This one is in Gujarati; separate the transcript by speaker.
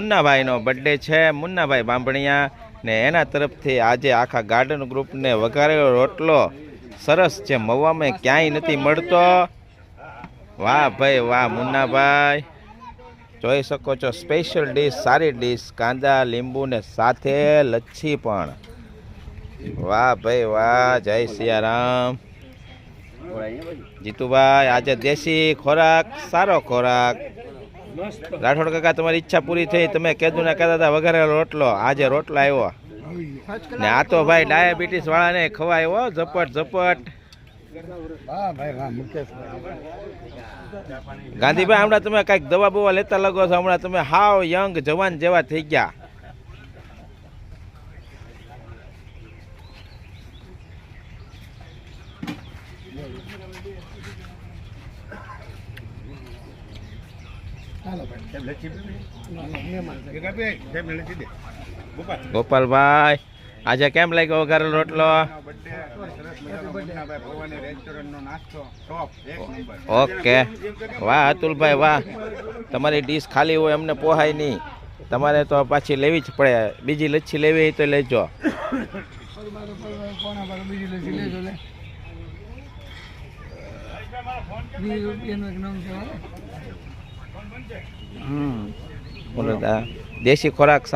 Speaker 1: મુન્નાભાઈનો બર્થડે છે। મુન્નાભાઈ બાંભણિયા ને એના તરફથી આજે આખા ગાર્ડન ગ્રુપને વઘારેલો રોટલો સરસ છે, મવામાં ક્યાંય નથી મળતો। વાહ ભાઈ વાહ મુન્નાભાઈ, જોઈ શકો છો સ્પેશિયલ ડીશ, સારી ડીશ, કાંદા લીંબુ ને સાથે લચ્છી પણ। વાહ ભાઈ વાહ, જય સિયારામ। જીતુભાઈ આજે દેશી ખોરાક, સારો ખોરાક। રાઠોડ કાકા તમારી ઈચ્છા પૂરી થઈ, તમે કીધું ને કહેતા હતા વઘારેલો રોટલો, આજે રોટલો આવ્યો ને આ તો ભાઈ ડાયાબિટીસ વાળાને ખવાય હો, ઝપટ ઝપટ। ગાંધીભાઈ હમણાં તમે કઈક દવા બવા લેતા લાગો છો, હમણાં તમે હાવ યંગ જવાન જેવા થઈ ગયા। ગોપાલભાઈ આજે કેમ લાગ્યો વઘારેલો રોટલો? ઓકે, વાહ અતુલભાઈ વાહ, તમારી ડીશ ખાલી હોય એમને પોહાય નહીં, તમારે તો પાછી લેવી જ પડે, બીજી લચ્છી લેવી હોય તો લેજો। બોલો દેશી ખોરાક